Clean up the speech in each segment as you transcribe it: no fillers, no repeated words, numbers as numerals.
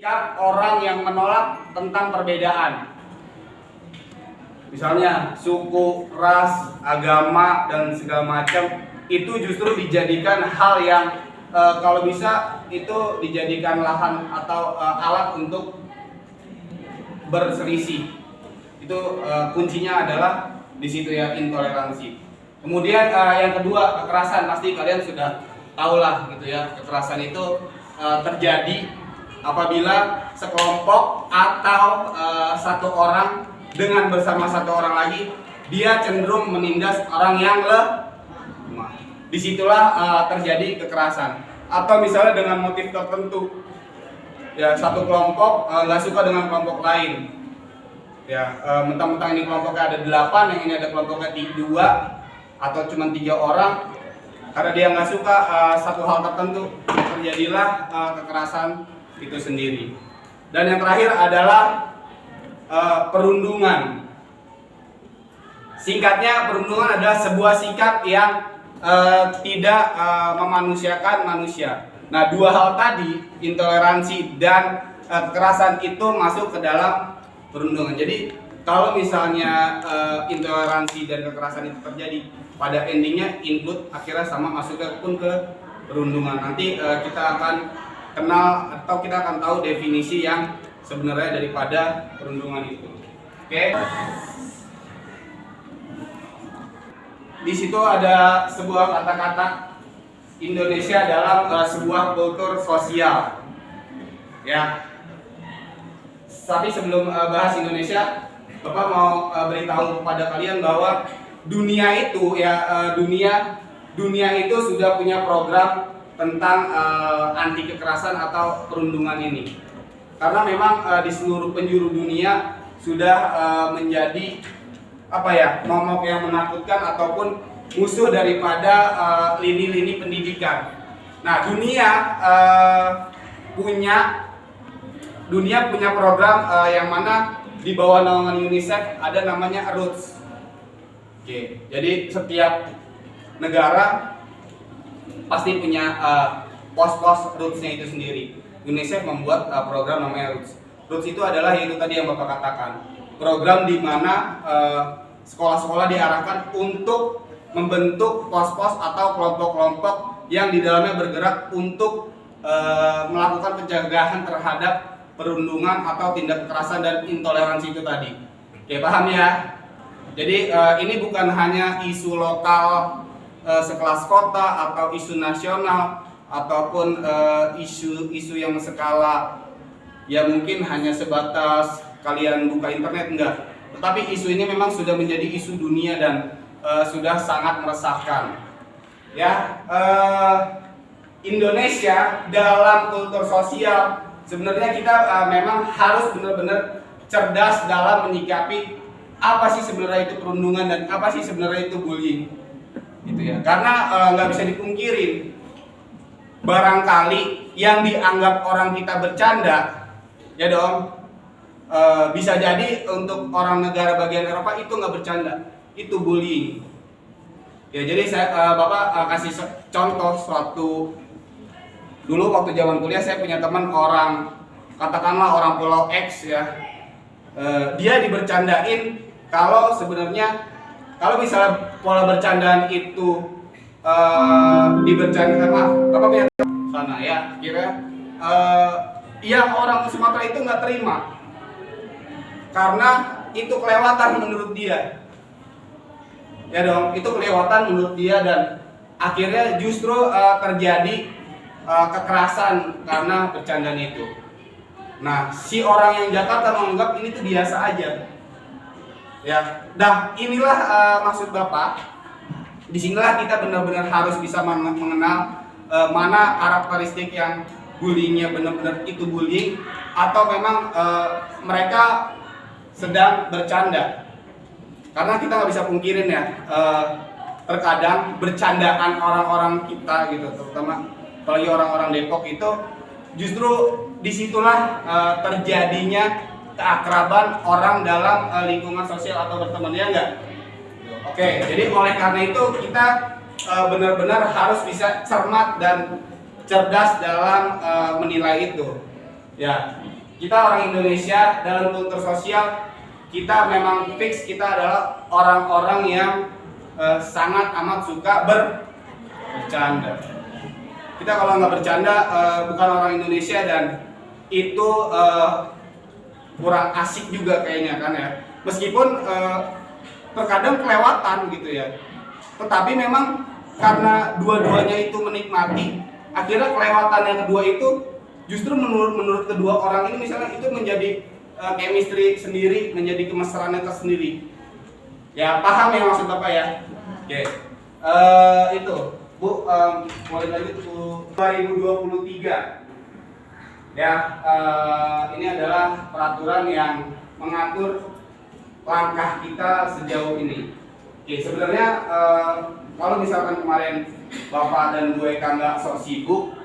sikap orang yang menolak tentang perbedaan. Misalnya suku, ras, agama, dan segala macam itu justru dijadikan hal yang kalau bisa itu dijadikan lahan atau alat untuk berselisih. Itu kuncinya adalah di situ ya, intoleransi. Kemudian yang kedua, kekerasan. Pasti kalian sudah tahu lah gitu ya, kekerasan itu terjadi apabila sekelompok atau satu orang dengan bersama satu orang lagi dia cenderung menindas orang yang lemah. Disitulah terjadi kekerasan. Atau misalnya dengan motif tertentu, ya satu kelompok nggak suka dengan kelompok lain. Ya mentang-mentang ini kelompoknya ada 8, yang ini ada kelompoknya 2 atau cuma 3 orang. Karena dia nggak suka satu hal tertentu, terjadilah kekerasan itu sendiri. Dan yang terakhir adalah perundungan. Singkatnya, perundungan adalah sebuah sikap yang tidak memanusiakan manusia. Nah, dua hal tadi, intoleransi dan kekerasan, itu masuk ke dalam perundungan. Jadi kalau misalnya intoleransi dan kekerasan itu terjadi, pada endingnya include akhirnya sama masuknya pun ke perundungan. Nanti kita akan kenal atau kita akan tahu definisi yang sebenarnya daripada perundungan itu. Oke. Di situ ada sebuah kata-kata Indonesia dalam sebuah kultur sosial. Ya. Tapi sebelum bahas Indonesia, Bapak mau beritahu kepada kalian bahwa dunia itu ya dunia itu sudah punya program tentang anti kekerasan atau perundungan ini. Karena memang di seluruh penjuru dunia sudah menjadi momok yang menakutkan ataupun musuh daripada lini-lini pendidikan. Nah, dunia punya program yang mana di bawah naungan UNICEF ada namanya Roots. Oke, jadi setiap negara pasti punya pos-pos Roots-nya itu sendiri. UNICEF membuat program namanya Roots. Roots itu adalah itu tadi yang Bapak katakan. Program di mana sekolah-sekolah diarahkan untuk membentuk pos-pos atau kelompok-kelompok yang di dalamnya bergerak untuk melakukan pencegahan terhadap perundungan atau tindak kekerasan dan intoleransi itu tadi. Oke, paham ya? Jadi ini bukan hanya isu lokal sekelas kota atau isu nasional ataupun isu-isu yang skala ya mungkin hanya sebatas kalian buka internet, enggak. Tetapi isu ini memang sudah menjadi isu dunia dan sudah sangat meresahkan. Ya, Indonesia dalam kultur sosial sebenarnya kita memang harus benar-benar cerdas dalam menyikapi apa sih sebenarnya itu perundungan dan apa sih sebenarnya itu bullying, gitu ya. Karena nggak bisa dipungkirin, barangkali yang dianggap orang kita bercanda, ya dong, bisa jadi untuk orang negara bagian Eropa itu nggak bercanda, itu bullying. Ya, jadi Bapak kasih contoh suatu dulu waktu zaman kuliah saya punya teman orang, katakanlah orang Pulau X ya, dia dibercandain. Kalau sebenarnya kalau misalnya pola bercandaan itu dibercandakan, maaf, Bapak punya sana ya, kira yang orang Sumatera itu nggak terima karena itu kelewatan menurut dia, ya dong, itu kelewatan menurut dia dan akhirnya justru terjadi kekerasan karena bercandaan itu. Nah, si orang yang Jakarta menganggap ini tuh biasa aja. Ya, dah inilah maksud Bapak. Disinilah kita benar-benar harus bisa mengenal mana karakteristik yang bullyingnya benar-benar itu bullying atau memang mereka sedang bercanda. Karena kita nggak bisa pungkirin ya, terkadang bercandaan orang-orang kita gitu, terutama apalagi orang-orang Depok itu justru disitulah terjadinya keakraban orang dalam lingkungan sosial atau berteman, ya enggak? Oke, jadi oleh karena itu kita benar-benar harus bisa cermat dan cerdas dalam menilai itu. Ya, kita orang Indonesia dalam kultur sosial kita memang fix kita adalah orang-orang yang sangat amat suka bercanda. Kita kalau nggak bercanda bukan orang Indonesia, dan itu kurang asik juga kayaknya kan ya. Meskipun terkadang kelewatan gitu ya. Tetapi memang karena dua-duanya itu menikmati, akhirnya kelewatan yang kedua itu justru menurut kedua orang ini misalnya itu menjadi chemistry sendiri, menjadi kemesraannya tersendiri. Ya, paham ya maksud Bapak ya? Oke. Itu Bu, mulai lagi tuh 2023. Ya, ini adalah peraturan yang mengatur langkah kita sejauh ini. Oke, sebenarnya kalau misalkan kemarin Bapak dan Bu Eka nggak sok sibuk,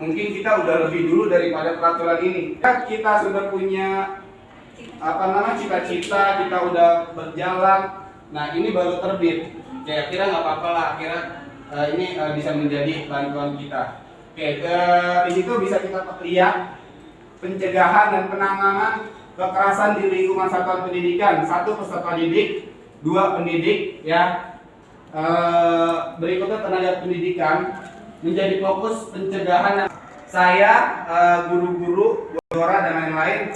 mungkin kita udah lebih dulu daripada peraturan ini. Kita sudah punya cita-cita, kita udah berjalan. Nah, ini baru terbit. Ya, kira nggak apa-apa lah, kira ini bisa menjadi bantuan kita. Oke, di situ bisa kita lihat pencegahan dan penanganan kekerasan di lingkungan satuan pendidikan. 1, peserta didik, 2, pendidik, ya. Berikutnya tenaga pendidikan menjadi fokus pencegahan. Saya, guru-guru, Dora dan lain-lain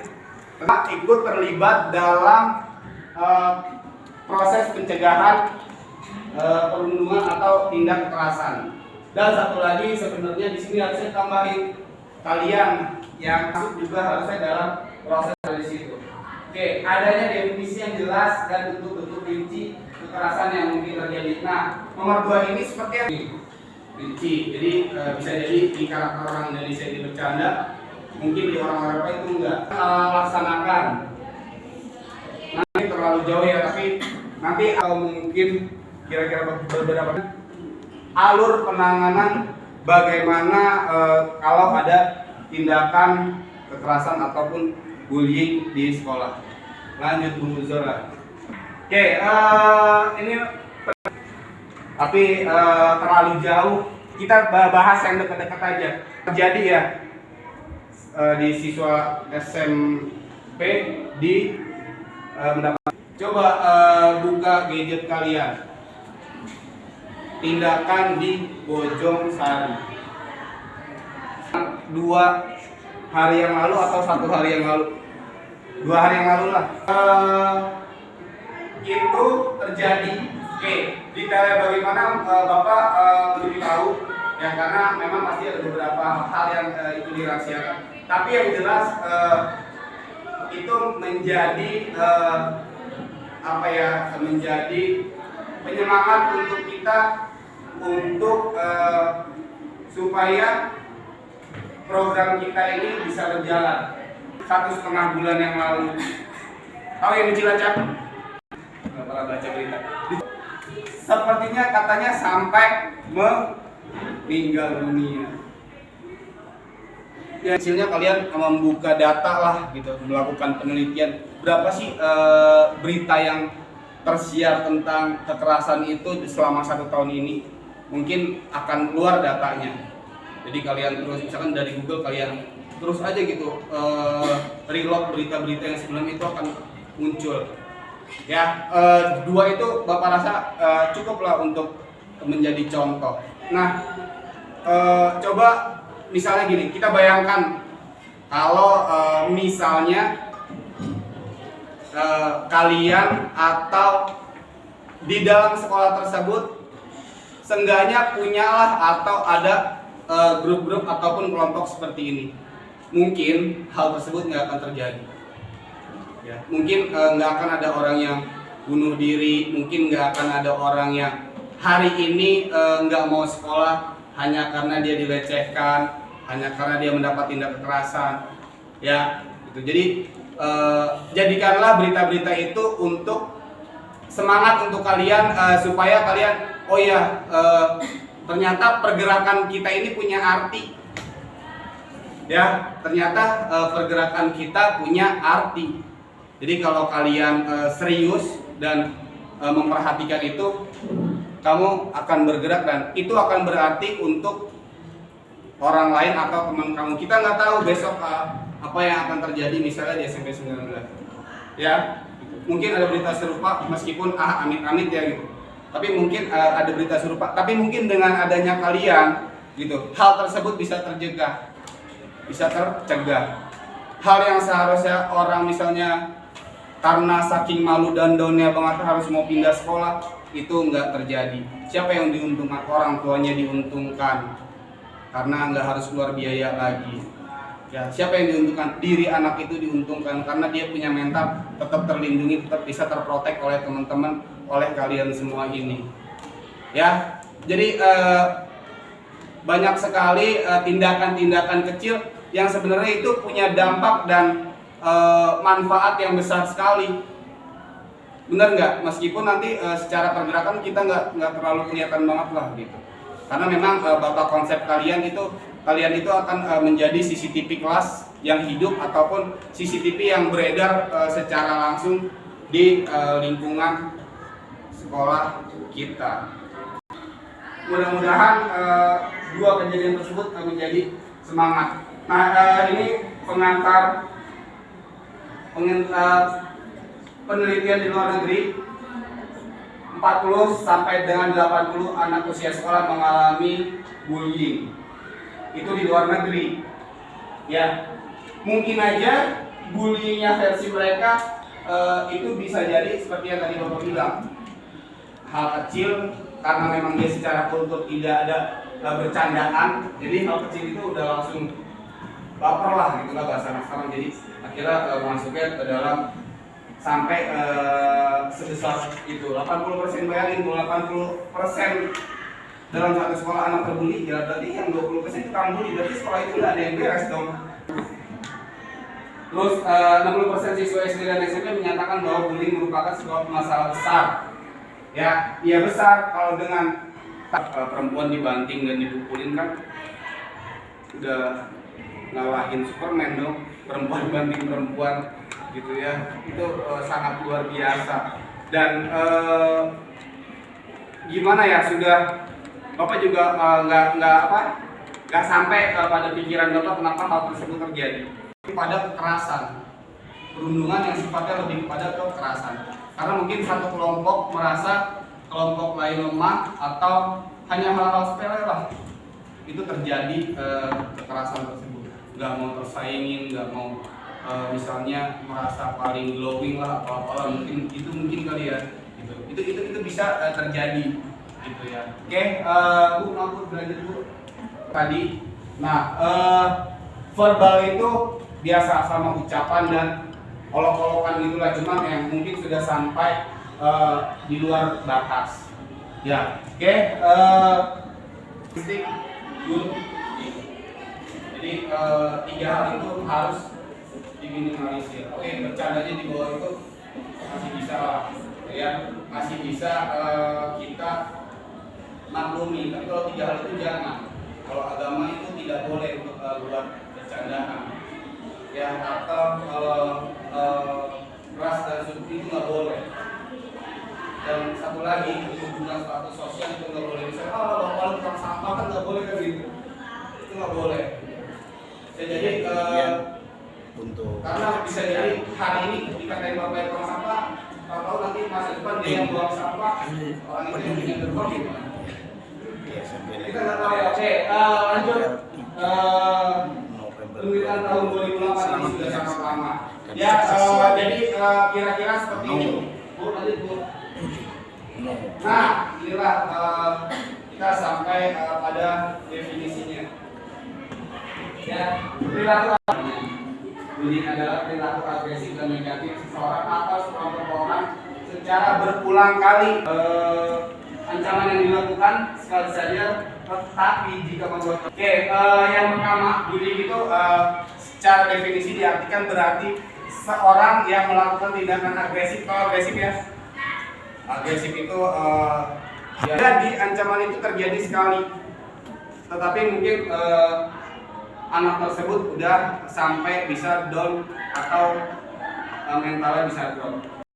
ikut terlibat dalam proses pencegahan perlindungan atau tindak kekerasan. Dan satu lagi sebenarnya di sini harusnya tambahin kalian yang masuk juga harusnya dalam proses dari situ. Oke, adanya definisi yang jelas dan bentuk-bentuk rinci kekerasan yang mungkin terjadi. Nah, nomor 2 ini seperti yang rinci. Jadi bisa jadi di karakter orang Indonesia ini bercanda, mungkin di orang Eropa itu enggak. Laksanakan. Nah, ini terlalu jauh ya, tapi nanti mungkin kira-kira beberapa alur penanganan bagaimana kalau ada tindakan kekerasan ataupun bullying di sekolah. Lanjut Bu Zora. Oke, ini tapi terlalu jauh. Kita bahas yang dekat-dekat aja. Terjadi ya di siswa SMP di mendapat. Coba buka gadget kalian. Tindakan di Bojong Sari 2 hari yang lalu atau 1 hari yang lalu, 2 hari yang lalu lah, itu terjadi. Oke, detailnya bagaimana Bapak lebih tahu ya, karena memang pasti ada beberapa hal yang itu dirahasiakan, tapi yang jelas itu menjadi menjadi penyemangat untuk kita untuk supaya program kita ini bisa berjalan. 1,5 bulan yang lalu, tahu yang di Cilacap? Nggak pernah baca berita. Sepertinya katanya sampai meninggal dunia. Ya, hasilnya kalian membuka data lah gitu, melakukan penelitian berapa sih berita yang tersiar tentang kekerasan itu selama 1 tahun ini. Mungkin akan keluar datanya. Jadi kalian terus misalkan dari Google kalian terus aja gitu reload berita-berita yang sebelum itu akan muncul. Ya, 2 itu Bapak rasa cukup lah untuk menjadi contoh. Nah, coba misalnya gini, kita bayangkan kalau misalnya kalian atau di dalam sekolah tersebut seenggaknya punyalah atau ada grup-grup ataupun kelompok seperti ini, mungkin hal tersebut nggak akan terjadi. Ya, mungkin nggak akan ada orang yang bunuh diri, mungkin nggak akan ada orang yang hari ini nggak mau sekolah hanya karena dia dilecehkan, hanya karena dia mendapat tindak kekerasan. Ya, gitu. Jadi jadikanlah berita-berita itu untuk semangat untuk kalian, supaya kalian ternyata pergerakan kita ini punya arti. Ya, ternyata pergerakan kita punya arti. Jadi kalau kalian serius dan memperhatikan itu, kamu akan bergerak dan itu akan berarti untuk orang lain atau teman kamu. Kita nggak tahu besok apa yang akan terjadi misalnya di SMP 19. Ya, mungkin ada berita serupa meskipun amit-amit ya gitu. Tapi mungkin ada berita serupa, tapi mungkin dengan adanya kalian gitu, hal tersebut bisa tercegah. Bisa tercegah. Hal yang seharusnya orang misalnya karena saking malu dan downnya banget harus mau pindah sekolah, itu nggak terjadi. Siapa yang diuntungkan? Orang tuanya diuntungkan karena nggak harus keluar biaya lagi. Ya, siapa yang diuntungkan? Diri anak itu diuntungkan karena dia punya mental tetap terlindungi, tetap bisa terprotek oleh teman-teman, oleh kalian semua ini. Ya, jadi banyak sekali tindakan-tindakan kecil yang sebenarnya itu punya dampak dan manfaat yang besar sekali. Bener nggak? Meskipun nanti secara pergerakan kita nggak terlalu kelihatan banget lah gitu. Karena memang bapak konsep kalian itu akan menjadi CCTV kelas yang hidup ataupun CCTV yang beredar secara langsung di lingkungan sekolah kita. Mudah-mudahan dua kejadian tersebut menjadi semangat. Nah, ini pengantar penelitian di luar negeri. 40 sampai dengan 80 anak usia sekolah mengalami bullying. Itu di luar negeri. Ya, mungkin aja bullyingnya versi mereka itu bisa jadi seperti yang tadi Bapak bilang. Hal kecil karena memang dia secara kultur tidak ada bercandaan, jadi hal kecil itu udah langsung baper lah gitu lah bahasa anak sekarang. Jadi akhirnya masuknya ke dalam sampai sebesar itu 80%. Bayangin 80% dalam satu sekolah anak terbully, ya berarti yang 20% itu kamu bully, berarti sekolah itu tidak ada yang beres dong. Terus 60% siswa SD dan SMP menyatakan bahwa bullying merupakan sebuah masalah besar. Ya, iya besar. Kalau dengan perempuan dibanting dan dipukulin kan udah ngalahin Superman dong, perempuan banting perempuan gitu ya, itu sangat luar biasa. Dan gimana ya, sudah Bapak juga nggak sampai pada pikiran Bapak kenapa hal tersebut terjadi. Pada kekerasan, perundungan yang sifatnya lebih kepada kekerasan, karena mungkin satu kelompok merasa kelompok lain lemah atau hanya hal-hal sepele lah, itu terjadi kekerasan tersebut. Nggak mau tersaingin, nggak mau misalnya merasa paling glowing lah atau apalah, mungkin kali ya gitu. Itu bisa terjadi gitu ya. Oke, Bu mau belajar Bu tadi. Nah, verbal itu biasa sama ucapan dan olok-olokan gitulah, cuman yang mungkin sudah sampai di luar batas. Ya, oke. Jadi 3 hal itu harus diminimalisir. Oke, bercandanya di bawah itu masih bisa lah, ya, masih bisa kita maklumi. Tapi kalau 3 hal itu jangan. Kalau agama itu tidak boleh untuk buat bercandaan, ya, atau ras dan suku itu nggak boleh. Dan satu lagi, hubungan status sosial itu nggak boleh. Misalnya, kalau tukang sampah kan nggak boleh kan gitu, itu nggak boleh. Ya, jadi untuk karena bisa jadi hari ini dikatain bapak yang tukang sampah, tahu nanti masa depan dia yang buang sampah, orang itu yang punya gerbong gimana? Kita nggak tahu ya. Oke, lanjut. Pemilihan tahun 2008 ini sudah sangat lama. Ya, jadi kira-kira seperti ini. Bu, lanjut Bu. Nah, inilah kita sampai pada definisinya. Ya, perilaku bullying adalah perilaku agresif dan negatif seseorang atau sekelompok orang secara berulang kali. Ancaman yang dilakukan sekali saja, tetapi jika membuat. Oke, yang pertama, bullying itu secara definisi diartikan berarti seorang yang melakukan tindakan agresif. Kalau agresif ya, agresif itu jadi ancaman itu terjadi sekali, tetapi mungkin anak tersebut udah sampai bisa down atau mentalnya bisa drop.